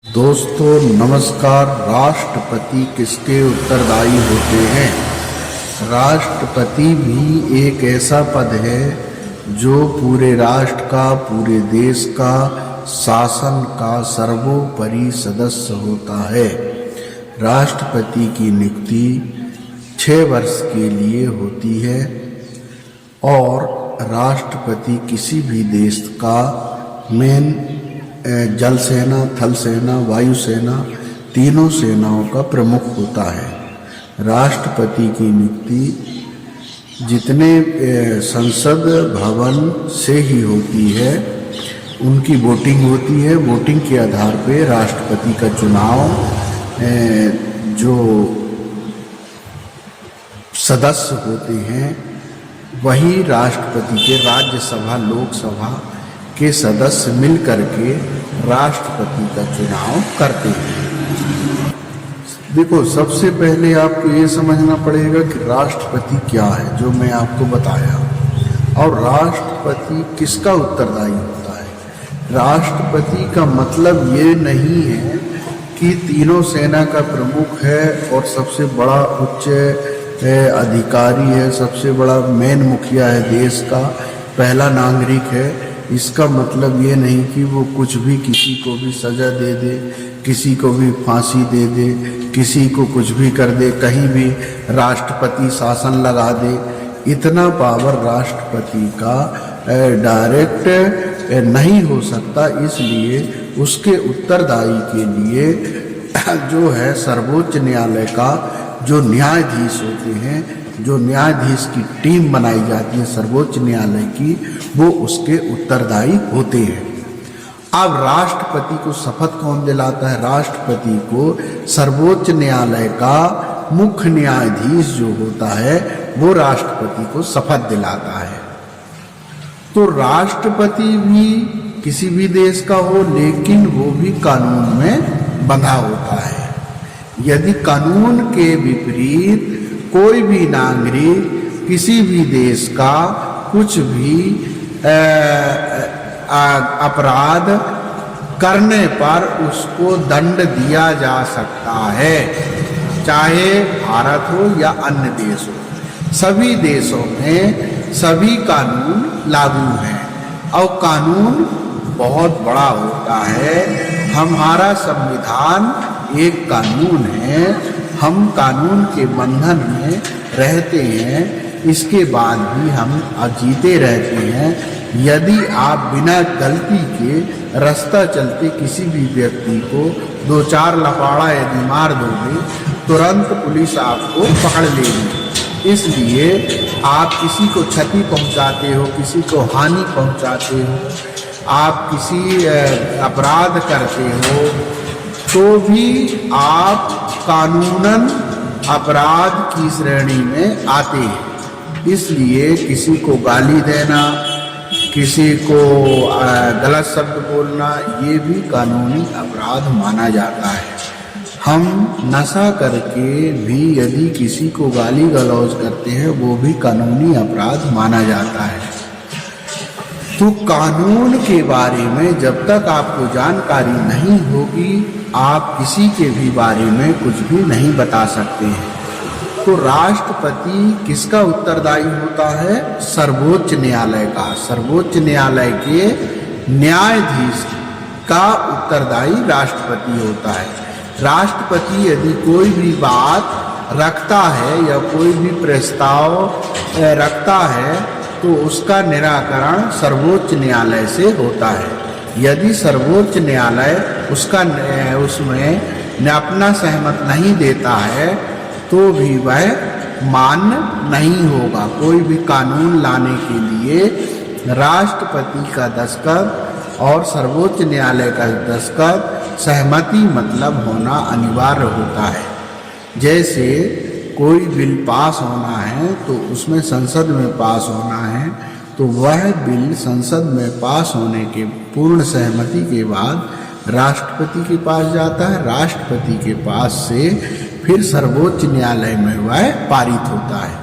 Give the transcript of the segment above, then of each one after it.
दोस्तों नमस्कार। राष्ट्रपति किसके उत्तरदायी होते हैं? राष्ट्रपति भी एक ऐसा पद है जो पूरे राष्ट्र का, पूरे देश का शासन का सर्वोपरि सदस्य होता है। राष्ट्रपति की नियुक्ति 6 वर्ष के लिए होती है और राष्ट्रपति किसी भी देश का मेन जल सेना, थल सेना, वायु सेना, तीनों सेनाओं का प्रमुख होता है। राष्ट्रपति की नियुक्ति जितने संसद भवन से ही होती है, उनकी वोटिंग होती है। वोटिंग के आधार पे राष्ट्रपति का चुनाव जो सदस्य होते हैं वही राष्ट्रपति के राज्यसभा, लोकसभा के सदस्य मिलकर के राष्ट्रपति का चुनाव करते हैं। देखो, सबसे पहले आपको ये समझना पड़ेगा कि राष्ट्रपति क्या है, जो मैं आपको बताया, और राष्ट्रपति किसका उत्तरदायी होता है। राष्ट्रपति का मतलब ये नहीं है कि तीनों सेना का प्रमुख है और सबसे बड़ा उच्च अधिकारी है, सबसे बड़ा मेन मुखिया है, देश का पहला नागरिक है। इसका मतलब ये नहीं कि वो कुछ भी, किसी को भी सजा दे दे, किसी को भी फांसी दे दे, किसी को कुछ भी कर दे, कहीं भी राष्ट्रपति शासन लगा दे। इतना पावर राष्ट्रपति का डायरेक्ट नहीं हो सकता। इसलिए उसके उत्तरदायी के लिए जो है सर्वोच्च न्यायालय का जो न्यायाधीश होते हैं, जो न्यायाधीश की टीम बनाई जाती है सर्वोच्च न्यायालय की, वो उसके उत्तरदायी होते हैं। अब राष्ट्रपति को शपथ कौन दिलाता है? राष्ट्रपति को सर्वोच्च न्यायालय का मुख्य न्यायाधीश जो होता है वो राष्ट्रपति को शपथ दिलाता है। तो राष्ट्रपति भी किसी भी देश का हो, लेकिन वो भी कानून में बंधा होता है। यदि कानून के विपरीत कोई भी नागरिक किसी भी देश का कुछ भी अपराध करने पर उसको दंड दिया जा सकता है, चाहे भारत हो या अन्य देश हो। सभी देशों में सभी कानून लागू हैं और कानून बहुत बड़ा होता है। हमारा संविधान एक कानून है, हम कानून के बंधन में रहते हैं, इसके बाद भी हम जीते रहते हैं। यदि आप बिना गलती के रास्ता चलते किसी भी व्यक्ति को 2-4 लफाड़ा यदि मार दोगे, तुरंत पुलिस आपको पकड़ लेगी। इसलिए आप किसी को क्षति पहुंचाते हो, किसी को हानि पहुंचाते हो, आप किसी अपराध करते हो, तो भी आप कानूनन अपराध की श्रेणी में आते हैं। इसलिए किसी को गाली देना, किसी को गलत शब्द बोलना, ये भी कानूनी अपराध माना जाता है। हम नशा करके भी यदि किसी को गाली गलौज करते हैं, वो भी कानूनी अपराध माना जाता है। तो कानून के बारे में जब तक आपको जानकारी नहीं होगी, आप किसी के भी बारे में कुछ भी नहीं बता सकते हैं। तो राष्ट्रपति किसका उत्तरदायी होता है? सर्वोच्च न्यायालय का। सर्वोच्च न्यायालय के न्यायाधीश का उत्तरदायी राष्ट्रपति होता है। राष्ट्रपति यदि कोई भी बात रखता है या कोई भी प्रस्ताव रखता है, तो उसका निराकरण सर्वोच्च न्यायालय से होता है। यदि सर्वोच्च न्यायालय उसमें अपना सहमत नहीं देता है, तो भी वह मान्य नहीं होगा। कोई भी कानून लाने के लिए राष्ट्रपति का दस्तखत और सर्वोच्च न्यायालय का दस्तखत, सहमति मतलब होना अनिवार्य होता है। जैसे कोई बिल पास होना है तो उसमें संसद में पास होना है, तो वह बिल संसद में पास होने के पूर्ण सहमति के बाद राष्ट्रपति के पास जाता है। राष्ट्रपति के पास से फिर सर्वोच्च न्यायालय में वह पारित होता है।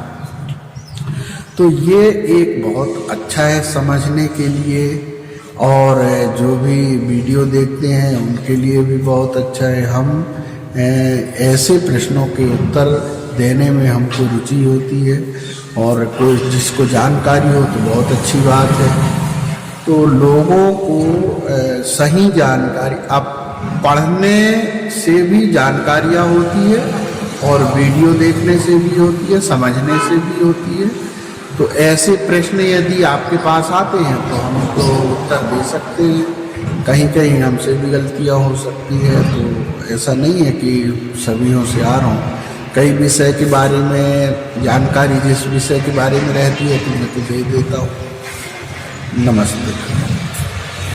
तो ये एक बहुत अच्छा है समझने के लिए और जो भी वीडियो देखते हैं उनके लिए भी बहुत अच्छा है। हम ऐसे प्रश्नों के उत्तर देने में हमको रुचि होती है, और कोई जिसको जानकारी हो तो बहुत अच्छी बात है। तो लोगों को सही जानकारी, अब पढ़ने से भी जानकारियाँ होती है और वीडियो देखने से भी होती है, समझने से भी होती है। तो ऐसे प्रश्न यदि आपके पास आते हैं तो हम तो उत्तर दे सकते हैं। कहीं कहीं हमसे भी गलतियाँ हो सकती है, तो ऐसा नहीं है कि सभी होशियार हों। कई विषय के बारे में जानकारी जिस विषय के बारे में रहती है तो मैं तो दे देता हूँ। नमस्ते।